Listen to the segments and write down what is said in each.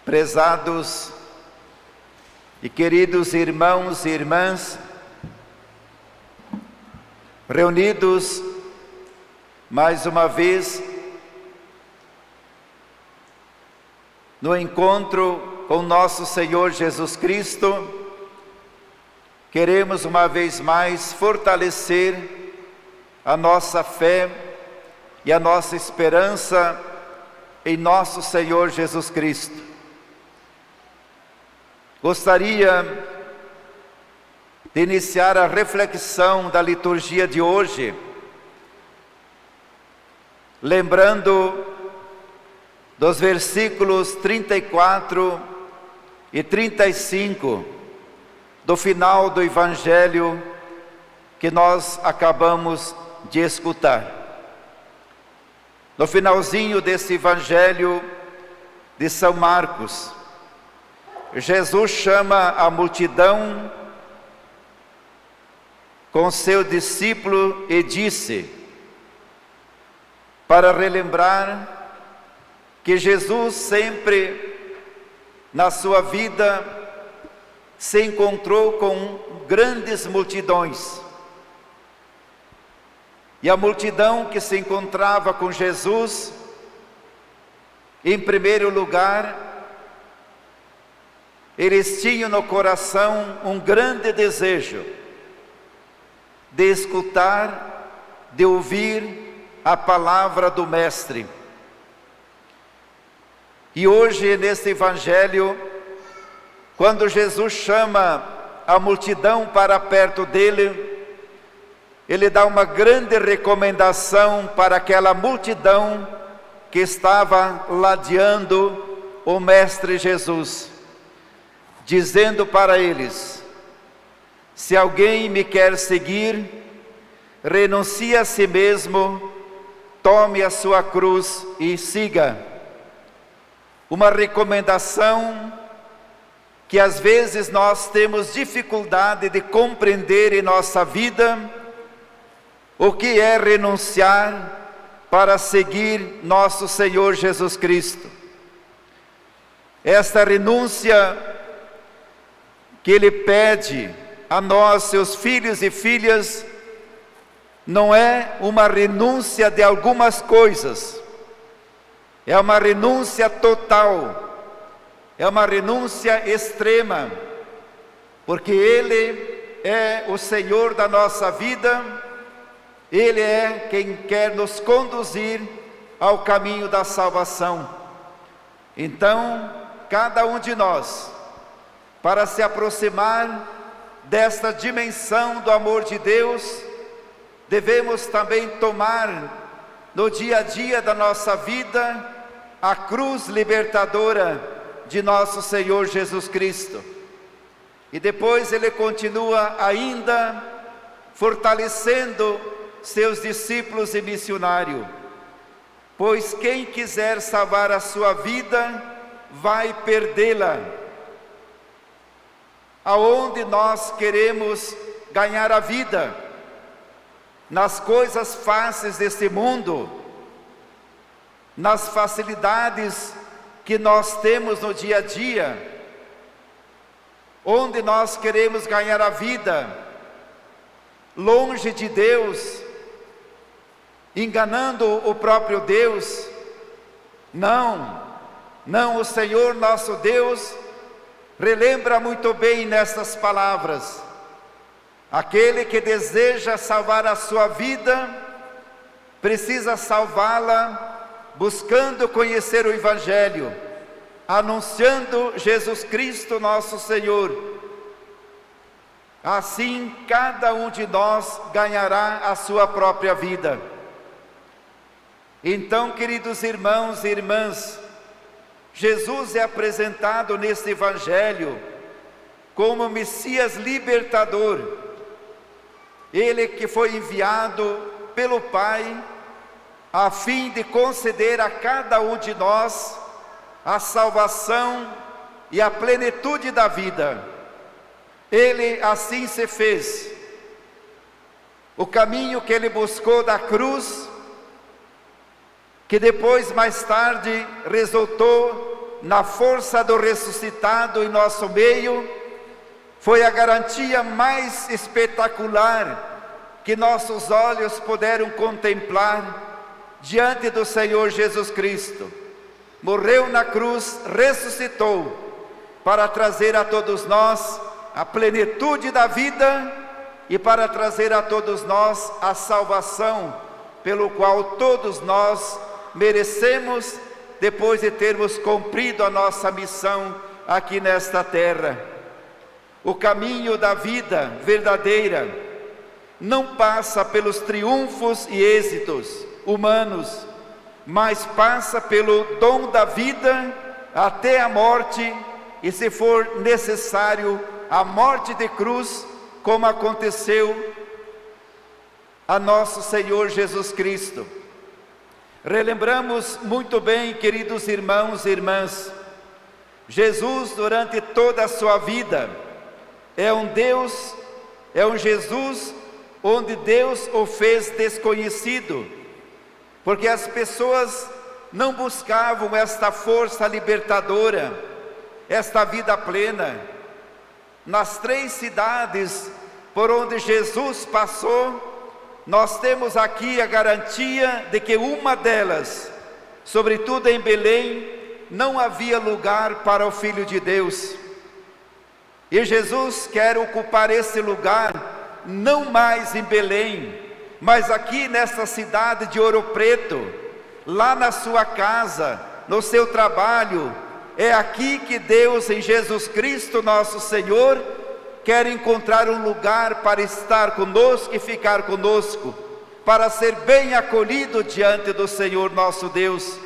Prezados e queridos irmãos e irmãs, reunidos mais uma vez no encontro com nosso Senhor Jesus Cristo, queremos uma vez mais fortalecer a nossa fé e a nossa esperança em nosso Senhor Jesus Cristo. Gostaria de iniciar a reflexão da liturgia de hoje, lembrando dos versículos 34 e 35 do final do Evangelho que nós acabamos de escutar. No finalzinho desse Evangelho de São Marcos, Jesus chama a multidão com seu discípulo e disse, para relembrar que Jesus sempre na sua vida se encontrou com grandes multidões. E a multidão que se encontrava com Jesus, em primeiro lugar, eles tinham no coração um grande desejo de escutar, de ouvir a palavra do Mestre. E hoje, neste Evangelho, quando Jesus chama a multidão para perto dele, ele dá uma grande recomendação para aquela multidão que estava ladeando o Mestre Jesus, dizendo para eles: se alguém me quer seguir, renuncie a si mesmo, tome a sua cruz e siga. Uma recomendação que às vezes nós temos dificuldade de compreender em nossa vida, o que é renunciar para seguir nosso Senhor Jesus Cristo. Esta renúncia que Ele pede a nós, seus filhos e filhas, não é uma renúncia de algumas coisas, é uma renúncia total, é uma renúncia extrema, porque Ele é o Senhor da nossa vida, Ele é quem quer nos conduzir ao caminho da salvação. Então, cada um de nós, para se aproximar desta dimensão do amor de Deus, devemos também tomar no dia a dia da nossa vida a cruz libertadora de nosso Senhor Jesus Cristo. E depois ele continua ainda fortalecendo seus discípulos e missionários, pois quem quiser salvar a sua vida vai perdê-la. Aonde nós queremos ganhar a vida? Nas coisas fáceis deste mundo, nas facilidades que nós temos no dia a dia, onde nós queremos ganhar a vida, longe de Deus, enganando o próprio Deus. Não, o Senhor nosso Deus relembra muito bem nessas palavras: aquele que deseja salvar a sua vida, precisa salvá-la buscando conhecer o Evangelho, anunciando Jesus Cristo nosso Senhor. Assim, cada um de nós ganhará a sua própria vida. Então, queridos irmãos e irmãs, Jesus é apresentado neste Evangelho como Messias libertador. Ele que foi enviado pelo Pai a fim de conceder a cada um de nós a salvação e a plenitude da vida. Ele assim se fez. O caminho que ele buscou da cruz, que depois, mais tarde, resultou na força do ressuscitado em nosso meio, foi a garantia mais espetacular que nossos olhos puderam contemplar diante do Senhor Jesus Cristo. Morreu na cruz, ressuscitou, para trazer a todos nós a plenitude da vida e para trazer a todos nós a salvação, pelo qual todos nós merecemos, depois de termos cumprido a nossa missão aqui nesta terra. O caminho da vida verdadeira não passa pelos triunfos e êxitos humanos, mas passa pelo dom da vida até a morte, e se for necessário, a morte de cruz, como aconteceu a nosso Senhor Jesus Cristo. Relembramos muito bem, queridos irmãos e irmãs, Jesus durante toda a sua vida é um Jesus onde Deus o fez desconhecido, porque as pessoas não buscavam esta força libertadora, esta vida plena. Nas 3 cidades por onde Jesus passou, nós temos aqui a garantia de que uma delas, sobretudo em Belém, não havia lugar para o Filho de Deus. E Jesus quer ocupar esse lugar, não mais em Belém, mas aqui nessa cidade de Ouro Preto, lá na sua casa, no seu trabalho. É aqui que Deus, em Jesus Cristo nosso Senhor, quer encontrar um lugar para estar conosco e ficar conosco, para ser bem acolhido diante do Senhor nosso Deus.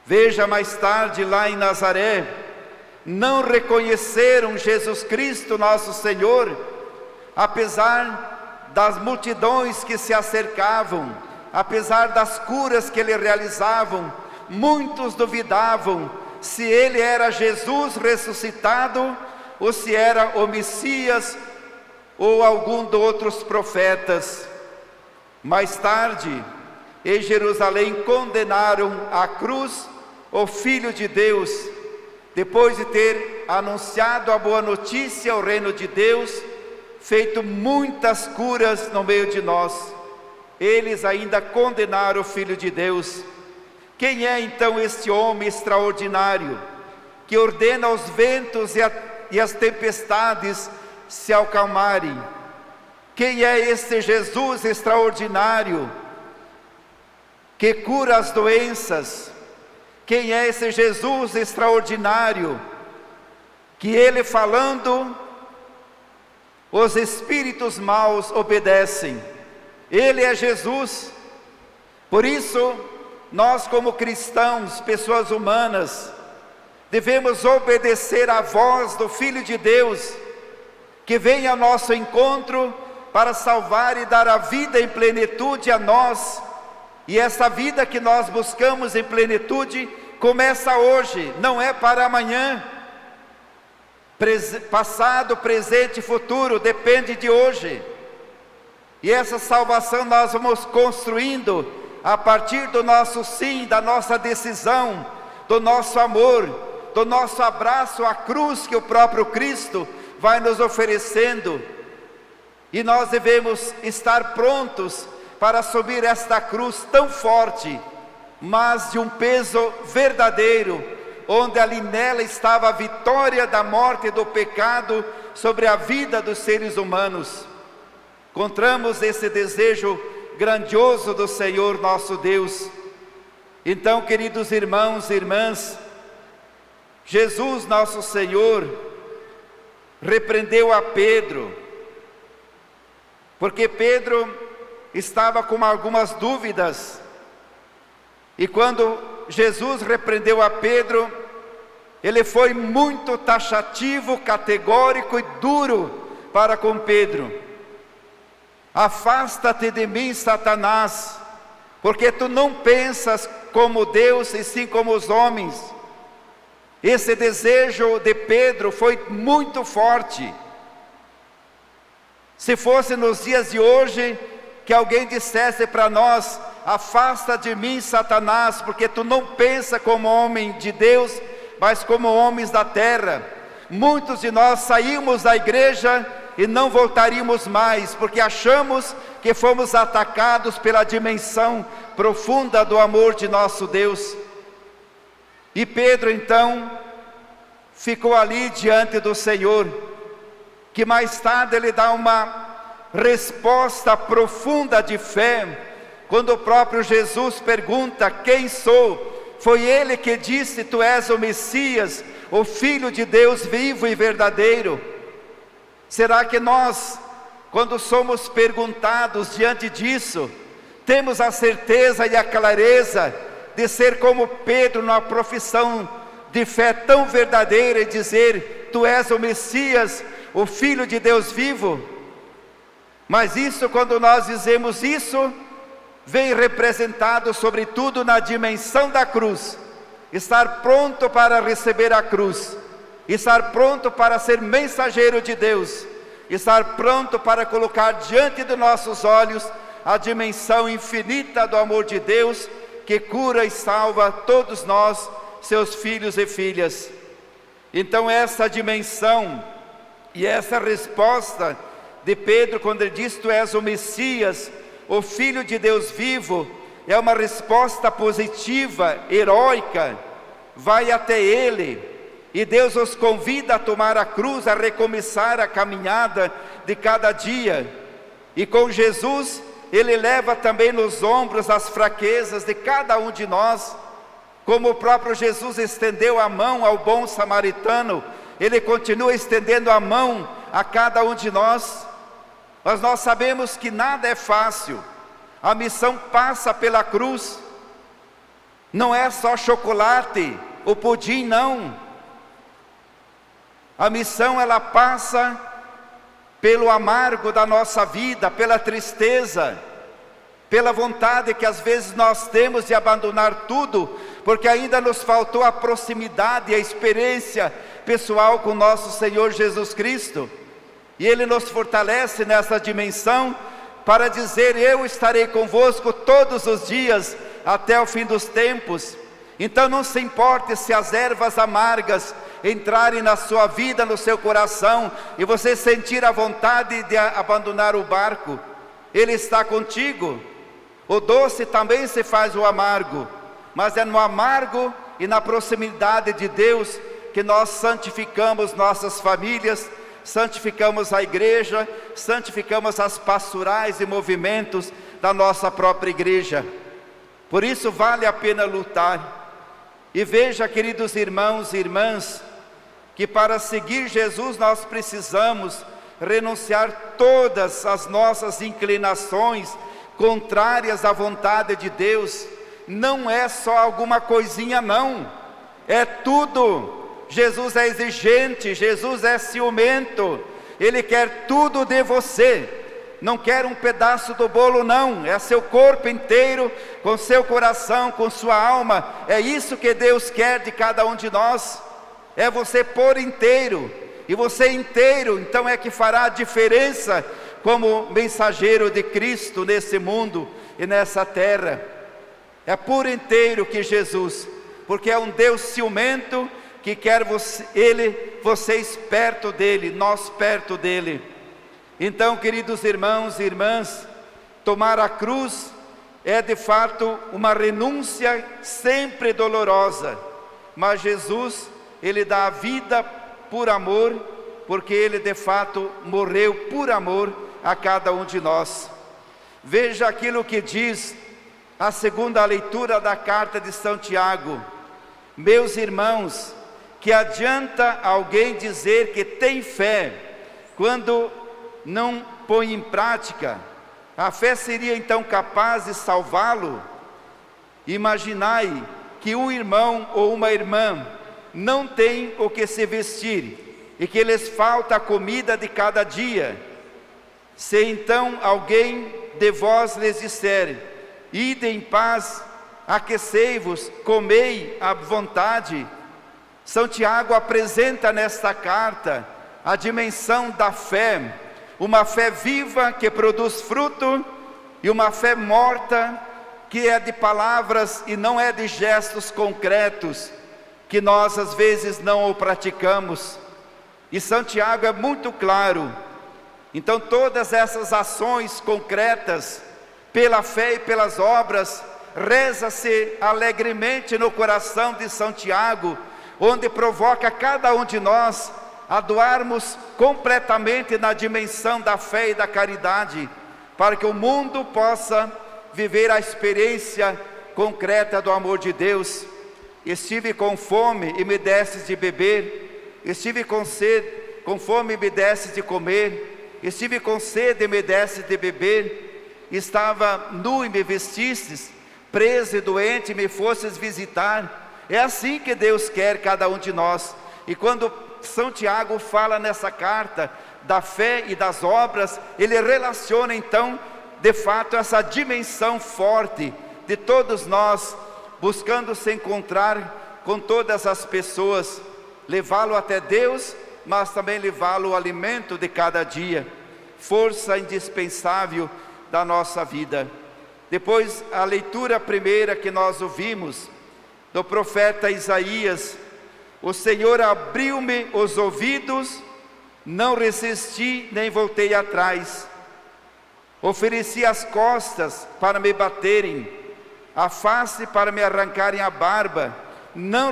Veja mais tarde lá em Nazaré, não reconheceram Jesus Cristo nosso Senhor, apesar das multidões que se acercavam, apesar das curas que ele realizavam. Muitos duvidavam se ele era Jesus ressuscitado, ou se era o Messias, ou algum dos outros profetas. Mais tarde, em Jerusalém, condenaram à cruz o Filho de Deus, depois de ter anunciado a boa notícia, o reino de Deus, feito muitas curas no meio de nós. Eles ainda condenaram o Filho de Deus. Quem é então este homem extraordinário, que ordena os ventos e as tempestades se acalmarem? Quem é este Jesus extraordinário, que cura as doenças? Quem é esse Jesus extraordinário, que ele falando, os espíritos maus obedecem? Ele é Jesus. Por isso, nós como cristãos, pessoas humanas, devemos obedecer à voz do Filho de Deus, que vem ao nosso encontro para salvar e dar a vida em plenitude a nós. E essa vida que nós buscamos em plenitude começa hoje, não é para amanhã. Passado, presente e futuro depende de hoje. E essa salvação nós vamos construindo a partir do nosso sim, da nossa decisão, do nosso amor, do nosso abraço à cruz que o próprio Cristo vai nos oferecendo. E nós devemos estar prontos para subir esta cruz tão forte, mas de um peso verdadeiro, onde ali nela estava a vitória da morte e do pecado sobre a vida dos seres humanos. Encontramos esse desejo grandioso do Senhor nosso Deus. Então, queridos irmãos e irmãs, Jesus nosso Senhor repreendeu a Pedro, porque Pedro estava com algumas dúvidas, e quando Jesus repreendeu a Pedro, ele foi muito taxativo, categórico e duro para com Pedro. Afasta-te de mim, Satanás, porque tu não pensas como Deus e sim como os homens. Esse desejo de Pedro foi muito forte. Se fosse nos dias de hoje, que alguém dissesse para nós: afasta de mim, Satanás, porque tu não pensa como homem de Deus, mas como homens da terra. Muitos de nós saímos da igreja e não voltaríamos mais, porque achamos que fomos atacados pela dimensão profunda do amor de nosso Deus. E Pedro então ficou ali diante do Senhor, que mais tarde ele dá uma resposta profunda de fé, quando o próprio Jesus pergunta: quem sou? Foi ele que disse: tu és o Messias, o Filho de Deus vivo e verdadeiro. Será que nós, quando somos perguntados diante disso, temos a certeza e a clareza de ser como Pedro numa profissão de fé tão verdadeira e dizer: tu és o Messias, o Filho de Deus vivo? Mas isso, quando nós dizemos isso, vem representado sobretudo na dimensão da cruz. Estar pronto para receber a cruz, estar pronto para ser mensageiro de Deus, estar pronto para colocar diante de nossos olhos a dimensão infinita do amor de Deus, que cura e salva todos nós, seus filhos e filhas. Então essa dimensão e essa resposta de Pedro, quando ele diz: tu és o Messias, o Filho de Deus vivo, é uma resposta positiva, heróica. Vai até ele, e Deus os convida a tomar a cruz, a recomeçar a caminhada de cada dia. E com Jesus, ele leva também nos ombros as fraquezas de cada um de nós. Como o próprio Jesus estendeu a mão ao bom samaritano, ele continua estendendo a mão a cada um de nós. Mas nós sabemos que nada é fácil. A missão passa pela cruz. Não é só chocolate, o pudim, não. A missão, ela passa pelo amargo da nossa vida, pela tristeza, pela vontade que às vezes nós temos de abandonar tudo, porque ainda nos faltou a proximidade e a experiência pessoal com nosso Senhor Jesus Cristo. E Ele nos fortalece nessa dimensão para dizer: eu estarei convosco todos os dias até o fim dos tempos. Então não se importe se as ervas amargas entrarem na sua vida, no seu coração, e você sentir a vontade de abandonar o barco. Ele está contigo. O doce também se faz o amargo, mas é no amargo e na proximidade de Deus que nós santificamos nossas famílias, santificamos a igreja, santificamos as pastorais e movimentos da nossa própria igreja. Por isso vale a pena lutar. E veja, queridos irmãos e irmãs, que para seguir Jesus nós precisamos renunciar todas as nossas inclinações contrárias à vontade de Deus. Não é só alguma coisinha, não, é tudo. Jesus é exigente, Jesus é ciumento, Ele quer tudo de você. Não quer um pedaço do bolo, não, é seu corpo inteiro, com seu coração, com sua alma. É isso que Deus quer de cada um de nós, é você por inteiro. E você inteiro, então, é que fará a diferença como mensageiro de Cristo nesse mundo e nessa terra. É por inteiro que Jesus, porque é um Deus ciumento, que quer vocês perto dele, nós perto dele. Então, queridos irmãos e irmãs, tomar a cruz é de fato uma renúncia sempre dolorosa, mas Jesus, Ele dá a vida por amor, porque Ele de fato morreu por amor a cada um de nós. Veja aquilo que diz a segunda leitura da carta de São Tiago: meus irmãos, que adianta alguém dizer que tem fé, quando não põe em prática? A fé seria então capaz de salvá-lo? Imaginai que um irmão ou uma irmã não tem o que se vestir, e que lhes falta a comida de cada dia. Se então alguém de vós lhes disser: ide em paz, aquecei-vos, comei à vontade. São Tiago apresenta nesta carta a dimensão da fé, uma fé viva que produz fruto, e uma fé morta que é de palavras e não é de gestos concretos. que nós às vezes não o praticamos. E Santiago é muito claro. Então todas essas ações concretas, pela fé e pelas obras, reza-se alegremente no coração de Santiago, onde provoca cada um de nós a doarmos completamente na dimensão da fé e da caridade, para que o mundo possa viver a experiência concreta do amor de Deus. Estive com fome e me destes de beber, estive com sede, com fome e me destes de comer, estive com sede e me destes de beber, estava nu e me vestistes, preso e doente e me fostes visitar. É assim que Deus quer cada um de nós. E quando São Tiago fala nessa carta da fé e das obras, ele relaciona então de fato essa dimensão forte de todos nós, buscando se encontrar com todas as pessoas, levá-lo até Deus, mas também levá-lo ao alimento de cada dia, força indispensável da nossa vida. Depois a leitura primeira que nós ouvimos, do profeta Isaías: o Senhor abriu-me os ouvidos, não resisti nem voltei atrás, ofereci as costas para me baterem, a face para me arrancarem a barba, não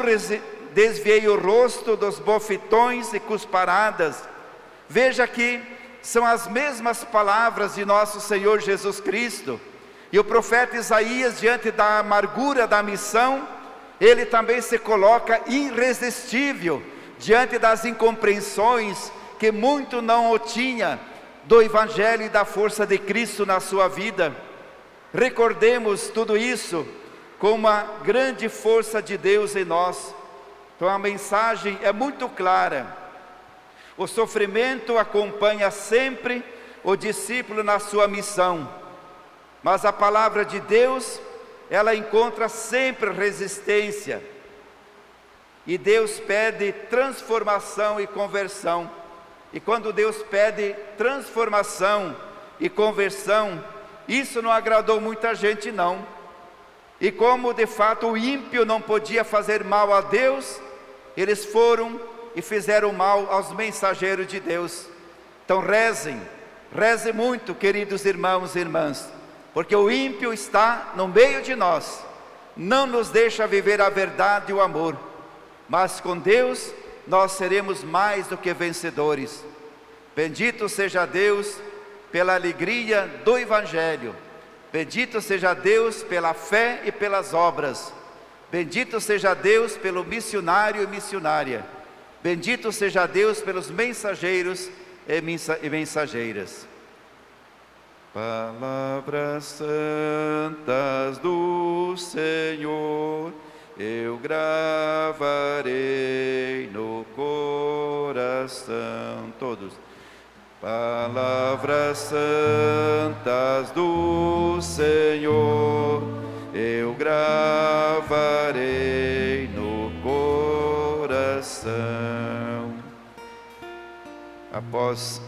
desviei o rosto dos bofetões e cusparadas. Veja que são as mesmas palavras de nosso Senhor Jesus Cristo. E o profeta Isaías, diante da amargura da missão, ele também se coloca irresistível diante das incompreensões que muito não o tinha do Evangelho e da força de Cristo na sua vida. Recordemos tudo isso com uma grande força de Deus em nós. Então a mensagem é muito clara. O sofrimento acompanha sempre o discípulo na sua missão, mas a palavra de Deus, ela encontra sempre resistência, e Deus pede transformação e conversão. E quando Deus pede transformação e conversão, isso não agradou muita gente não. E como de fato o ímpio não podia fazer mal a Deus, eles foram e fizeram mal aos mensageiros de Deus. Então rezem muito, queridos irmãos e irmãs, porque o ímpio está no meio de nós, não nos deixa viver a verdade e o amor, mas com Deus nós seremos mais do que vencedores. Bendito seja Deus pela alegria do Evangelho, bendito seja Deus pela fé e pelas obras, bendito seja Deus pelo missionário e missionária, bendito seja Deus pelos mensageiros e mensageiras. Palavras santas do Senhor, eu gravarei no coração. Todos. Palavras santas do Senhor, eu gravarei no coração. Após